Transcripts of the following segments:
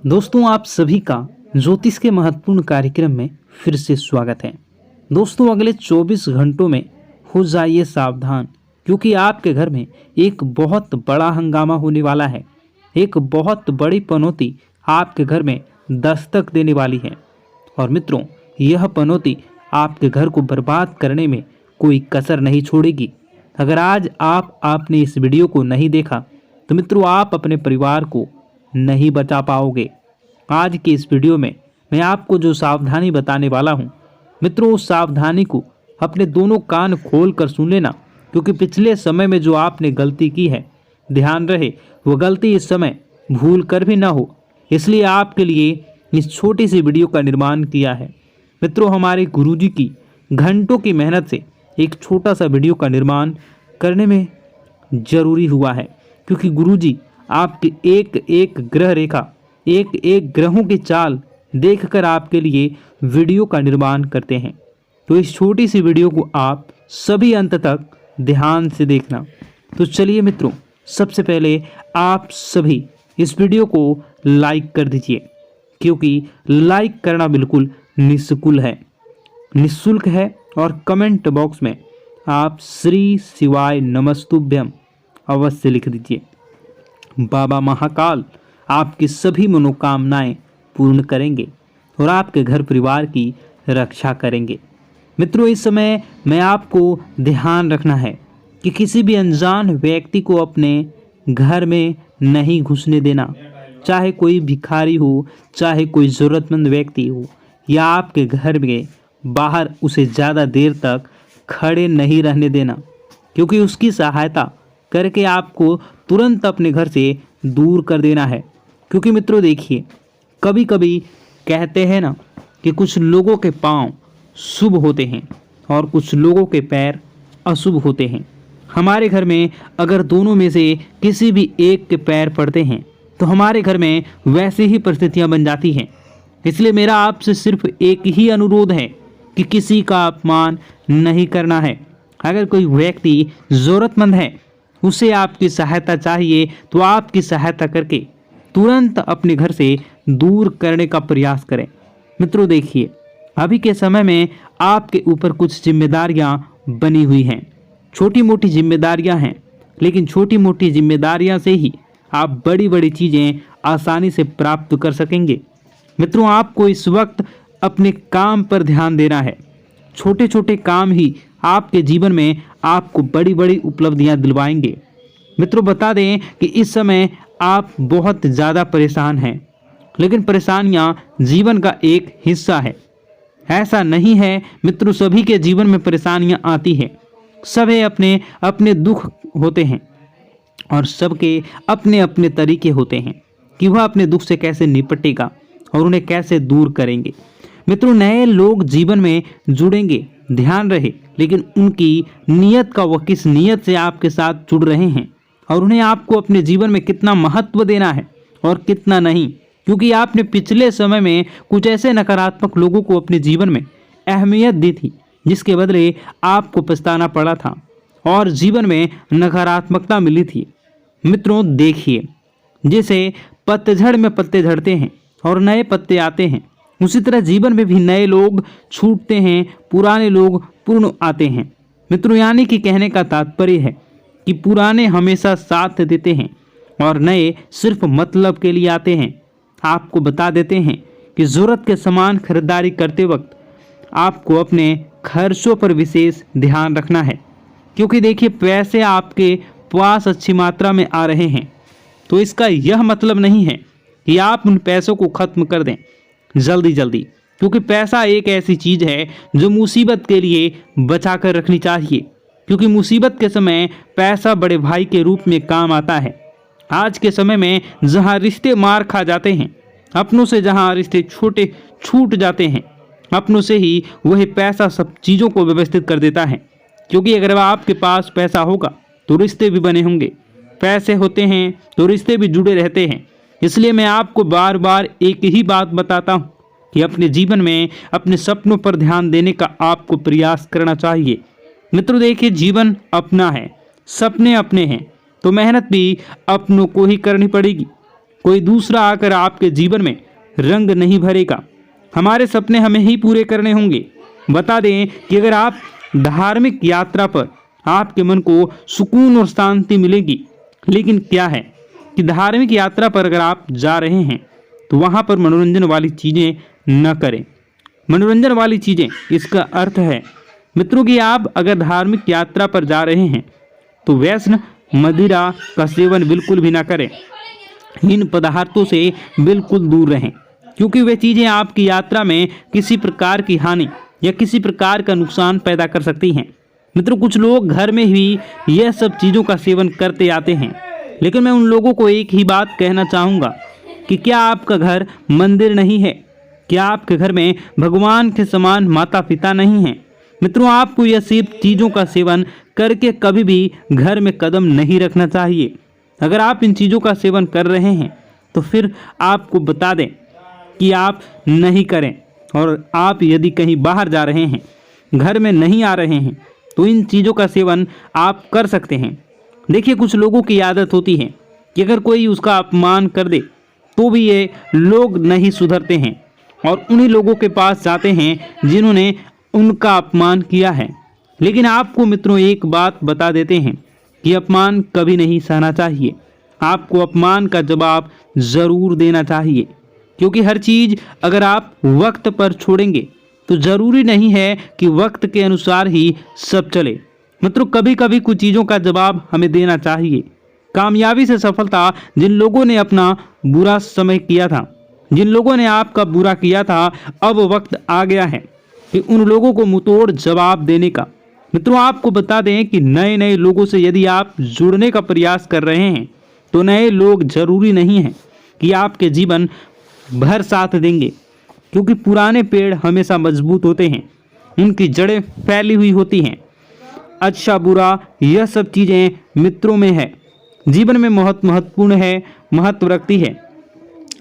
दोस्तों, आप सभी का ज्योतिष के महत्वपूर्ण कार्यक्रम में फिर से स्वागत है। दोस्तों, अगले 24 घंटों में हो जाइए सावधान, क्योंकि आपके घर में एक बहुत बड़ा हंगामा होने वाला है। एक बहुत बड़ी पनौती आपके घर में दस्तक देने वाली है। और मित्रों, यह पनौती आपके घर को बर्बाद करने में कोई कसर नहीं छोड़ेगी। अगर आज आपने इस वीडियो को नहीं देखा तो मित्रों, आप अपने परिवार को नहीं बचा पाओगे। आज के इस वीडियो में मैं आपको जो सावधानी बताने वाला हूं, मित्रों, उस सावधानी को अपने दोनों कान खोल कर सुन लेना, क्योंकि पिछले समय में जो आपने गलती की है, ध्यान रहे वो गलती इस समय भूल कर भी ना हो। इसलिए आपके लिए इस छोटी सी वीडियो का निर्माण किया है। मित्रों, हमारे गुरुजी की घंटों की मेहनत से एक छोटा सा वीडियो का निर्माण करने में जरूरी हुआ है, क्योंकि गुरुजी आपकी एक एक ग्रह रेखा, एक एक ग्रहों की चाल देखकर आपके लिए वीडियो का निर्माण करते हैं। तो इस छोटी सी वीडियो को आप सभी अंत तक ध्यान से देखना। तो चलिए मित्रों, सबसे पहले आप सभी इस वीडियो को लाइक कर दीजिए, क्योंकि लाइक करना बिल्कुल निःशुल्क है। और कमेंट बॉक्स में आप श्री शिवाय नमस्तुभ्यम अवश्य लिख दीजिए। बाबा महाकाल आपकी सभी मनोकामनाएं पूर्ण करेंगे और आपके घर परिवार की रक्षा करेंगे। मित्रों, इस समय मैं आपको ध्यान रखना है कि किसी भी अनजान व्यक्ति को अपने घर में नहीं घुसने देना। चाहे कोई भिखारी हो, चाहे कोई ज़रूरतमंद व्यक्ति हो, या आपके घर में बाहर उसे ज़्यादा देर तक खड़े नहीं रहने देना, क्योंकि उसकी सहायता करके आपको तुरंत अपने घर से दूर कर देना है। क्योंकि मित्रों देखिए, कभी कभी कहते हैं ना कि कुछ लोगों के पांव शुभ होते हैं और कुछ लोगों के पैर अशुभ होते हैं। हमारे घर में अगर दोनों में से किसी भी एक के पैर पड़ते हैं तो हमारे घर में वैसी ही परिस्थितियां बन जाती हैं। इसलिए मेरा आपसे सिर्फ एक ही अनुरोध है कि किसी का अपमान नहीं करना है। अगर कोई व्यक्ति ज़रूरतमंद है, उसे आपकी सहायता चाहिए, तो आपकी सहायता करके तुरंत अपने घर से दूर करने का प्रयास करें। मित्रों देखिए, अभी के समय में आपके ऊपर कुछ जिम्मेदारियां बनी हुई हैं। छोटी मोटी जिम्मेदारियां हैं, लेकिन छोटी मोटी जिम्मेदारियां से ही आप बड़ी बड़ी चीज़ें आसानी से प्राप्त कर सकेंगे। मित्रों, आपको इस वक्त अपने काम पर ध्यान देना है। छोटे छोटे काम ही आपके जीवन में आपको बड़ी बड़ी उपलब्धियां दिलवाएंगे। मित्रों, बता दें कि इस समय आप बहुत ज़्यादा परेशान हैं, लेकिन परेशानियां जीवन का एक हिस्सा है। ऐसा नहीं है मित्रों, सभी के जीवन में परेशानियां आती हैं। सभी अपने अपने दुख होते हैं और सबके अपने अपने तरीके होते हैं कि वह अपने दुख से कैसे निपटेगा और उन्हें कैसे दूर करेंगे। मित्रों, नए लोग जीवन में जुड़ेंगे, ध्यान रहे, लेकिन उनकी नीयत का, वह किस नीयत से आपके साथ जुड़ रहे हैं और उन्हें आपको अपने जीवन में कितना महत्व देना है और कितना नहीं। क्योंकि आपने पिछले समय में कुछ ऐसे नकारात्मक लोगों को अपने जीवन में अहमियत दी थी, जिसके बदले आपको पछताना पड़ा था और जीवन में नकारात्मकता मिली थी। मित्रों देखिए, जैसे पतझड़ में पत्ते झड़ते हैं और नए पत्ते आते हैं, उसी तरह जीवन में भी नए लोग छूटते हैं, पुराने लोग पूर्ण आते हैं। मित्रों, यानी कि कहने का तात्पर्य है कि पुराने हमेशा साथ देते हैं और नए सिर्फ मतलब के लिए आते हैं। आपको बता देते हैं कि ज़रूरत के सामान खरीदारी करते वक्त आपको अपने खर्चों पर विशेष ध्यान रखना है, क्योंकि देखिए, पैसे आपके पास अच्छी मात्रा में आ रहे हैं, तो इसका यह मतलब नहीं है कि आप उन पैसों को खत्म कर दें जल्दी जल्दी, क्योंकि पैसा एक ऐसी चीज़ है जो मुसीबत के लिए बचा कर रखनी चाहिए। क्योंकि मुसीबत के समय पैसा बड़े भाई के रूप में काम आता है। आज के समय में जहां रिश्ते मार खा जाते हैं, अपनों से जहां रिश्ते छोटे छूट जाते हैं, अपनों से ही वही पैसा सब चीज़ों को व्यवस्थित कर देता है। क्योंकि अगर आपके पास पैसा होगा तो रिश्ते भी बने होंगे, पैसे होते हैं तो रिश्ते भी जुड़े रहते हैं। इसलिए मैं आपको बार बार एक ही बात बताता हूँ कि अपने जीवन में अपने सपनों पर ध्यान देने का आपको प्रयास करना चाहिए। मित्रों देखिए, जीवन अपना है, सपने अपने हैं, तो मेहनत भी अपनों को ही करनी पड़ेगी। कोई दूसरा आकर आपके जीवन में रंग नहीं भरेगा। हमारे सपने हमें ही पूरे करने होंगे। बता दें कि अगर आप धार्मिक यात्रा पर आपके मन को सुकून और शांति मिलेगी, लेकिन क्या है कि धार्मिक यात्रा पर अगर आप जा रहे हैं तो वहाँ पर मनोरंजन वाली चीज़ें न करें। मनोरंजन वाली चीज़ें, इसका अर्थ है मित्रों कि आप अगर धार्मिक यात्रा पर जा रहे हैं तो व्यसन मदिरा का सेवन बिल्कुल भी ना करें। इन पदार्थों से बिल्कुल दूर रहें, क्योंकि वे चीज़ें आपकी यात्रा में किसी प्रकार की हानि या किसी प्रकार का नुकसान पैदा कर सकती हैं। मित्रों, कुछ लोग घर में ही यह सब चीज़ों का सेवन करते आते हैं, लेकिन मैं उन लोगों को एक ही बात कहना चाहूँगा कि क्या आपका घर मंदिर नहीं है? क्या आपके घर में भगवान के समान माता पिता नहीं हैं? मित्रों, आपको यह सब चीज़ों का सेवन करके कभी भी घर में कदम नहीं रखना चाहिए। अगर आप इन चीज़ों का सेवन कर रहे हैं तो फिर आपको बता दें कि आप नहीं करें, और आप यदि कहीं बाहर जा रहे हैं, घर में नहीं आ रहे हैं, तो इन चीज़ों का सेवन आप कर सकते हैं। देखिए, कुछ लोगों की आदत होती है कि अगर कोई उसका अपमान कर दे तो भी ये लोग नहीं सुधरते हैं और उन्हीं लोगों के पास जाते हैं जिन्होंने उनका अपमान किया है। लेकिन आपको मित्रों एक बात बता देते हैं कि अपमान कभी नहीं सहना चाहिए। आपको अपमान का जवाब ज़रूर देना चाहिए, क्योंकि हर चीज़ अगर आप वक्त पर छोड़ेंगे तो ज़रूरी नहीं है कि वक्त के अनुसार ही सब चले। मित्रों, कभी कभी कुछ चीज़ों का जवाब हमें देना चाहिए। कामयाबी से सफलता, जिन लोगों ने अपना बुरा समय किया था, जिन लोगों ने आपका बुरा किया था, अब वक्त आ गया है कि उन लोगों को मुंहतोड़ जवाब देने का। मित्रों, आपको बता दें कि नए नए लोगों से यदि आप जुड़ने का प्रयास कर रहे हैं तो नए लोग जरूरी नहीं हैं कि आपके जीवन भर साथ देंगे, क्योंकि पुराने पेड़ हमेशा मजबूत होते हैं, उनकी जड़ें फैली हुई होती हैं। अच्छा बुरा यह सब चीज़ें मित्रों में है, जीवन में बहुत महत्वपूर्ण है, महत्व रखती है।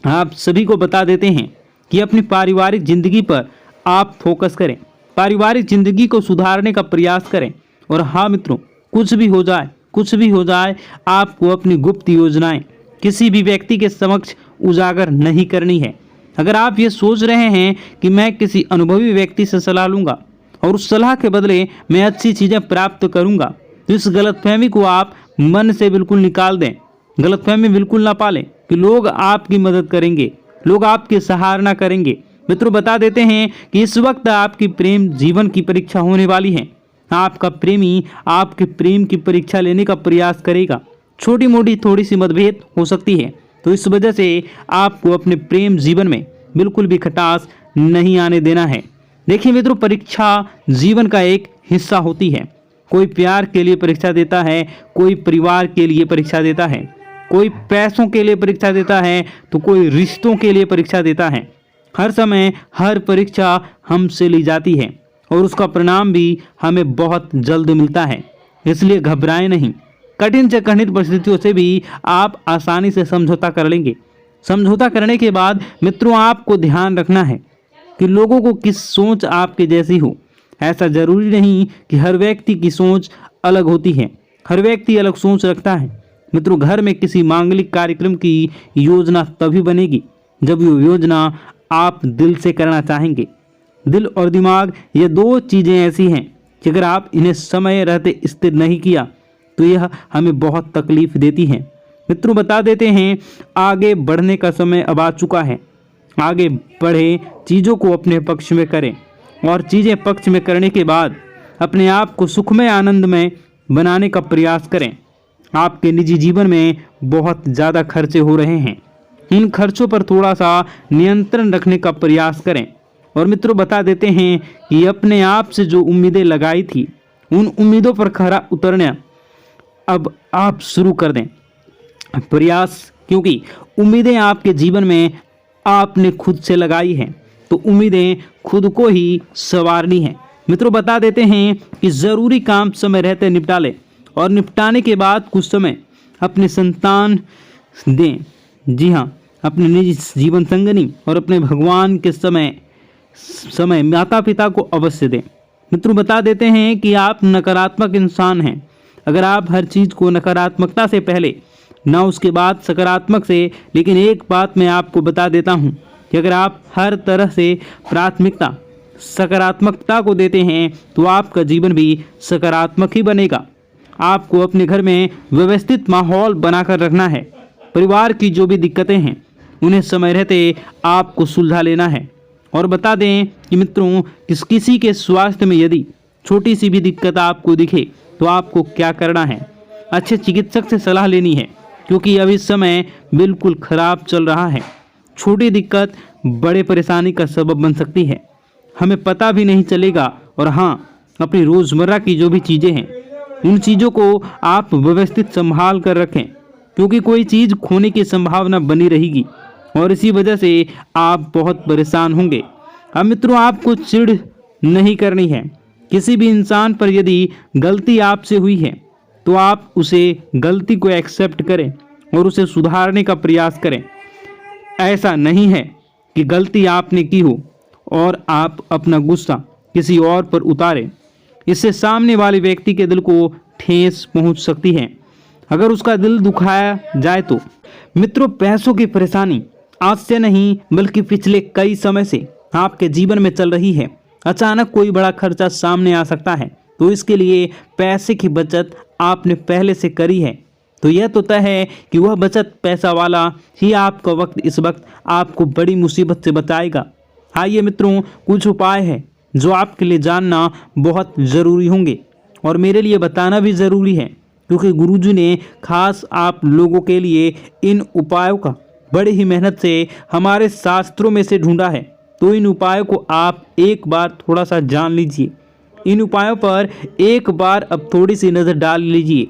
आप सभी को बता देते हैं कि अपनी पारिवारिक जिंदगी पर आप फोकस करें, पारिवारिक जिंदगी को सुधारने का प्रयास करें। और हाँ मित्रों, कुछ भी हो जाए, कुछ भी हो जाए, आपको अपनी गुप्त योजनाएं किसी भी व्यक्ति के समक्ष उजागर नहीं करनी है। अगर आप ये सोच रहे हैं कि मैं किसी अनुभवी व्यक्ति से सलाह लूँगा और उस सलाह के बदले मैं अच्छी चीज़ें प्राप्त करूँगा, तो इस गलतफहमी को आप मन से बिल्कुल निकाल दें। गलतफहमी बिल्कुल ना पालें कि लोग आपकी मदद करेंगे, लोग आपकी सराहना करेंगे। मित्रों, बता देते हैं कि इस वक्त आपकी प्रेम जीवन की परीक्षा होने वाली है। आपका प्रेमी आपके प्रेम की परीक्षा लेने का प्रयास करेगा। छोटी मोटी थोड़ी सी मतभेद हो सकती है, तो इस वजह से आपको अपने प्रेम जीवन में बिल्कुल भी खटास नहीं आने देना है। देखिए मित्रों, परीक्षा जीवन का एक हिस्सा होती है। कोई प्यार के लिए परीक्षा देता है, कोई परिवार के लिए परीक्षा देता है, कोई पैसों के लिए परीक्षा देता है, तो कोई रिश्तों के लिए परीक्षा देता है। हर समय हर परीक्षा हमसे ली जाती है और उसका परिणाम भी हमें बहुत जल्द मिलता है। इसलिए घबराएं नहीं। कठिन से कठिन परिस्थितियों से भी आप आसानी से समझौता कर लेंगे। समझौता करने के बाद मित्रों, आपको ध्यान रखना है कि लोगों को किस सोच आपके जैसी हो। ऐसा जरूरी नहीं कि हर व्यक्ति की सोच अलग होती है, हर व्यक्ति अलग सोच रखता है। मित्रों, घर में किसी मांगलिक कार्यक्रम की योजना तभी बनेगी जब वो योजना आप दिल से करना चाहेंगे। दिल और दिमाग, ये दो चीज़ें ऐसी हैं कि अगर आप इन्हें समय रहते स्थिर नहीं किया तो यह हमें बहुत तकलीफ देती हैं। मित्रों, बता देते हैं आगे बढ़ने का समय अब आ चुका है। आगे बढ़े, चीज़ों को अपने पक्ष में करें और चीज़ें पक्ष में करने के बाद अपने आप को सुखमय आनंदमय बनाने का प्रयास करें। आपके निजी जीवन में बहुत ज़्यादा खर्चे हो रहे हैं, इन खर्चों पर थोड़ा सा नियंत्रण रखने का प्रयास करें। और मित्रों, बता देते हैं कि अपने आप से जो उम्मीदें लगाई थी, उन उम्मीदों पर खरा उतरना अब आप शुरू कर दें प्रयास, क्योंकि उम्मीदें आपके जीवन में आपने खुद से लगाई हैं, तो उम्मीदें खुद को ही संवारनी है। मित्रों, बता देते हैं कि ज़रूरी काम समय रहते निपटा लें और निपटाने के बाद कुछ समय अपने संतान दें। जी हाँ, अपने निजी जीवन संगनी और अपने भगवान के समय माता पिता को अवश्य दें। मित्रों, बता देते हैं कि आप नकारात्मक इंसान हैं। अगर आप हर चीज़ को नकारात्मकता से पहले ना उसके बाद सकारात्मक से। लेकिन एक बात मैं आपको बता देता हूँ कि अगर आप हर तरह से प्राथमिकता सकारात्मकता को देते हैं तो आपका जीवन भी सकारात्मक ही बनेगा। आपको अपने घर में व्यवस्थित माहौल बनाकर रखना है। परिवार की जो भी दिक्कतें हैं उन्हें समय रहते आपको सुलझा लेना है। और बता दें कि मित्रों, किसी के स्वास्थ्य में यदि छोटी सी भी दिक्कत आपको दिखे तो आपको क्या करना है, अच्छे चिकित्सक से सलाह लेनी है, क्योंकि अभी समय बिल्कुल खराब चल रहा है। छोटी दिक्कत बड़े परेशानी का सबब बन सकती है, हमें पता भी नहीं चलेगा। और हाँ, अपनी रोज़मर्रा की जो भी चीज़ें हैं उन चीज़ों को आप व्यवस्थित संभाल कर रखें, क्योंकि कोई चीज़ खोने की संभावना बनी रहेगी और इसी वजह से आप बहुत परेशान होंगे। अब मित्रों, आपको चिढ़ नहीं करनी है। किसी भी इंसान पर यदि गलती आपसे हुई है तो आप उसे गलती को एक्सेप्ट करें और उसे सुधारने का प्रयास करें। ऐसा नहीं है कि गलती आपने की हो और आप अपना गुस्सा किसी और पर उतारें। इससे सामने वाले व्यक्ति के दिल को ठेस पहुंच सकती है, अगर उसका दिल दुखाया जाए तो। मित्रों, पैसों की परेशानी आज से नहीं बल्कि पिछले कई समय से आपके जीवन में चल रही है। अचानक कोई बड़ा खर्चा सामने आ सकता है, तो इसके लिए पैसे की बचत आपने पहले से करी है तो यह तो तय है कि वह बचत पैसा वाला ही आपका वक्त इस वक्त आपको बड़ी मुसीबत से बचाएगा। आइए मित्रों, कुछ उपाय है जो आपके लिए जानना बहुत ज़रूरी होंगे और मेरे लिए बताना भी ज़रूरी है, क्योंकि गुरुजी ने खास आप लोगों के लिए इन उपायों का बड़ी ही मेहनत से हमारे शास्त्रों में से ढूंढा है। तो इन उपायों को आप एक बार थोड़ा सा जान लीजिए। इन उपायों पर एक बार अब थोड़ी सी नज़र डाल लीजिए।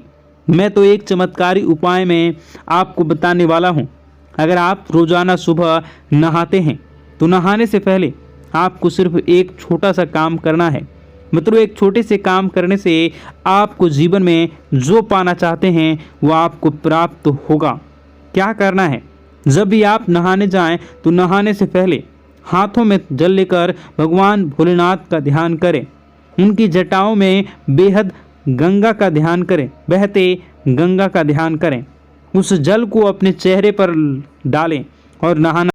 मैं तो एक चमत्कारी उपाय में आपको बताने वाला हूँ। अगर आप रोज़ाना सुबह नहाते हैं तो नहाने से पहले आपको सिर्फ एक छोटा सा काम करना है। मित्रों, एक छोटे से काम करने से आपको जीवन में जो पाना चाहते हैं वो आपको प्राप्त होगा। क्या करना है, जब भी आप नहाने जाएं तो नहाने से पहले हाथों में जल लेकर भगवान भोलेनाथ का ध्यान करें। उनकी जटाओं में बेहद गंगा का ध्यान करें, बहते गंगा का ध्यान करें। उस जल को अपने चेहरे पर डालें और नहाना